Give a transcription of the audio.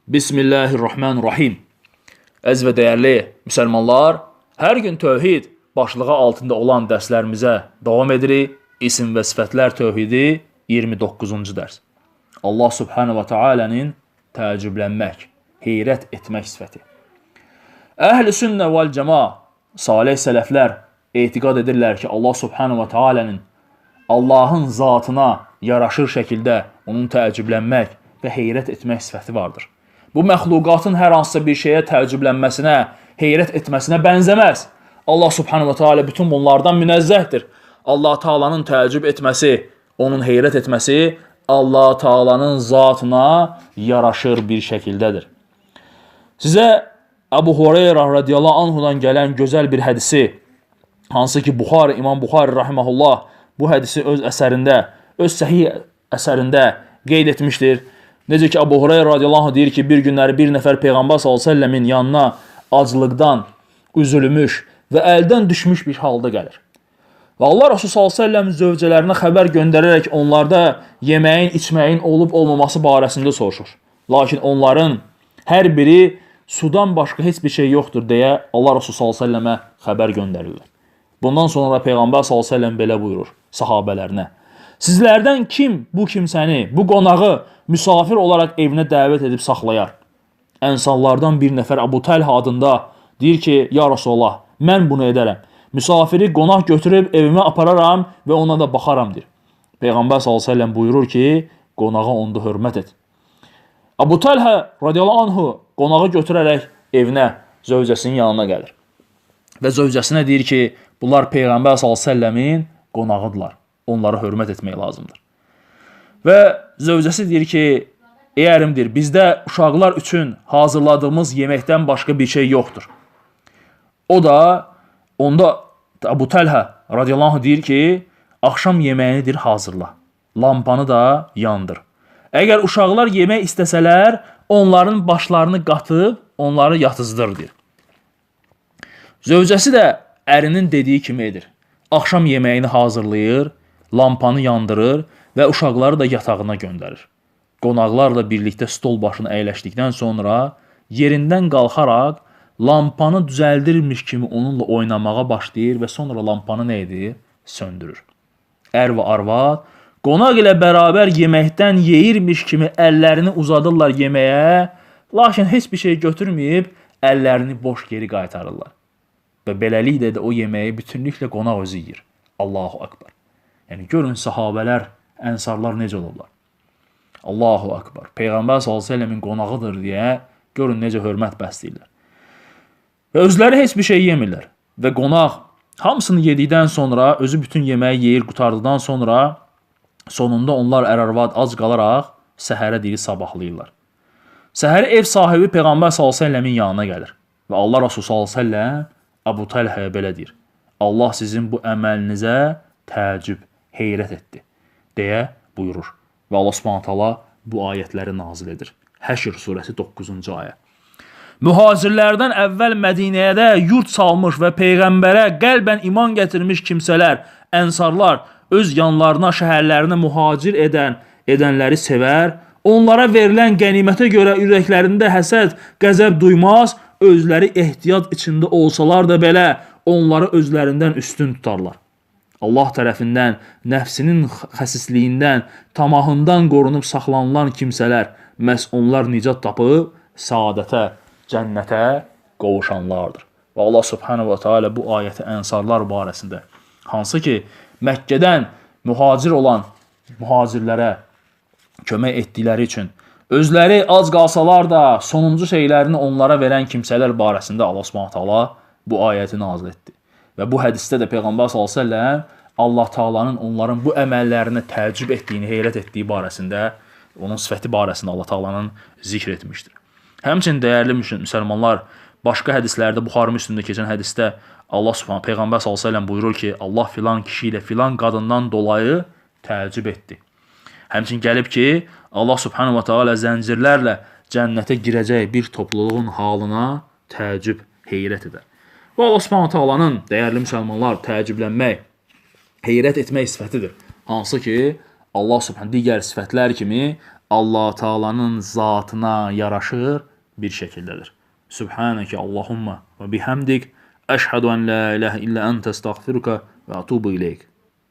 Bismillahirrahmanirrahim. Əziz və dəyərli müsəlmanlar, hər gün tövhid başlığı altında olan dərslərimizə davam edirik. İsim və sifətlər tövhidi 29-cu dərs. Allah subhanahu wa ta'alənin təəccüblənmək, heyrət etmək sifəti. Əhl-i sünnə vəl cəma, salih sələflər etiqad edirlər ki, Allah subhanahu wa ta'alənin Allahın zatına yaraşır şəkildə onun təəccüblənmək və heyrət etmək sifəti vardır. Bu məxluqatın hər hansısa bir şeyə təəccüblənməsinə, heyrət etməsinə bənzəməz. Allah subhanahu wa ta'ala bütün bunlardan münezzəhdir. Allah Taala'nın təəccüb etməsi, onun heyrət etməsi Allah Taala'nın zatına yaraşır bir şəkildədir. Sizə Əbu Hureyra radiyallahu anhudan gələn gözəl bir hədisi, hansı ki İmam Buxari rahimehullah bu hədisi öz əsərində, öz səhih əsərində qeyd etmişdir. Necə ki Əbu Hureyra radiyallahu anh deyir ki, bir günləri bir nəfər Peyğəmbər s.ə.v-in yanına aclıqdan üzülmüş və əldən düşmüş bir halda gəlir. Və Allah Rasulü s.ə.v zövcələrinə xəbər göndərərək onlarda yeməyin, içməyin olub-olmaması barəsində soruşur. Lakin onların hər biri sudan başqa heç bir şey yoxdur deyə Allah Rasulü s.ə.və xəbər göndərirlər. Bundan sonra Peyğəmbər s.ə.v belə buyurur sahabələrinə. Sizlərdən kim bu kimsəni, bu qonağı müsafir olaraq evinə dəvət edib saxlayar? Ənsarlardan bir nəfər Əbu Təlhə adında deyir ki, ya Rasulallah, mən bunu edərəm. Müsafiri qonaq götürüb evimə apararam və ona da baxaram, deyir. Peyğəmbər s.ə.v buyurur ki, qonağa onda hörmət et. Əbu Təlhə radiyallahu anhu qonağı götürərək evinə, zövcəsinin yanına gəlir. Və zövcəsinə deyir ki, bunlar Peyğəmbər s.ə.v-in qonağıdırlar. Onlara hörmət etmək lazımdır. Və zövcəsi deyir ki, ərimdir, bizdə uşaqlar üçün hazırladığımız yeməkdən başqa bir şey yoxdur. Onda Əbu Təlhə radiyallahu anh deyir ki, axşam yeməyini hazırla, lampanı da yandır. Əgər uşaqlar yemək istəsələr, onların başlarını qatıb, onları yatızdır, deyir. Zövcəsi də ərinin dediyi kimi edir. Axşam yeməyini hazırlayır, lampanı yandırır və uşaqları da yatağına göndərir. Qonaqlarla birlikdə stol başına əyləşdikdən sonra yerindən qalxaraq lampanı düzəldirmiş kimi onunla oynamağa başlayır və sonra lampanı nə edir? Söndürür. Ər və arvad qonaq ilə bərabər yeməkdən yeyirmiş kimi əllərini uzadırlar yeməyə, lakin heç bir şey götürməyib əllərini boş geri qaytarırlar. Və beləliklə də o yeməyi bütünlüklə qonaq özü yeyir. Allahu Akbar. Yəni görün sahabələr, ənsarlar necə olurlar. Allahu Akbar. Peyğəmbər s.ə.v-in qonağıdır deyə görün necə hörmət bəsləyirlər. Və özləri heç bir şey yemirlər. Və qonaq hamısını yedikdən sonra, özü bütün yeməyi yeyir, qutardıqdan sonra sonunda onlar ər-arvad ac qalaraq səhərə deyil sabahlayırlar. Səhəri ev sahibi Peyğəmbər s.ə.v-in yanına gəlir. Və Allah Rasulü s.ə.v Əbu Təlhəyə belə deyir. Allah sizin bu əməlinizə təəccüb, heyrət etdi, deyə buyurur. Və Allah subhanahu ta'ala bu ayətləri nazil edir. Həşr surəsi 9-cu ayə. Mühacirlərdən əvvəl Mədinədə yurt salmış və Peyğəmbərə qəlbən iman gətirmiş kimsələr, ənsarlar öz yanlarına, şəhərlərinə mühacir edənləri sevər, onlara verilən qənimətə görə ürəklərində həsəd, qəzəb duymaz, özləri ehtiyat içində olsalar da belə onları özlərindən üstün tutarlar. Allah tərəfindən nəfsinin xəsisliyindən, tamahından qorunub saxlanılan kimsələr, məhz onlar nicat tapıb, saadətə, cənnətə qovuşanlardır. Və Allah subhanahu wa ta'ala bu ayəti ənsarlar barəsində, hansı ki Məkkədən mühacir olan mühacirlərə kömək etdikləri üçün, özləri az qalsalar da sonuncu şeylərini onlara verən kimsələr barəsində Allah subhanahu wa ta'ala bu ayəti nazil etdi. Və bu hədisdə də Peyğəmbər s.ə.v Allah Taala'nın onların bu əməllərinə təəccüb etdiyini, heyrət etdiyi barəsində, onun sifəti barəsində Allah Taala'nın zikr etmişdir. Həmçinin dəyərli müsəlmanlar, başqa hədislərdə, Buxari Müslimdə keçən hədisdə Allah subhanahu Peyğəmbər s.ə.v buyurur ki, Allah filan kişi ilə filan qadından dolayı təəccüb etdi. Həmçinin gəlib ki, Allah subhanahu wa ta'ala zəncirlərlə cənnətə girəcək bir topluluğun halına təəccüb, heyrət edər. Və Allah subhanahu wa ta'alanın, dəyərli müsəlmanlar, təəccüblənmək, heyrət etmək sifətidir. Hansı ki, Allah subhanahu digər sifətlər kimi Allah Taala'nın zatına yaraşır bir şəkildədir. Subhaneke Allahumma və bihamdik əşhədu an la ilahe illə əntə estağfiruka və atubu ileyk.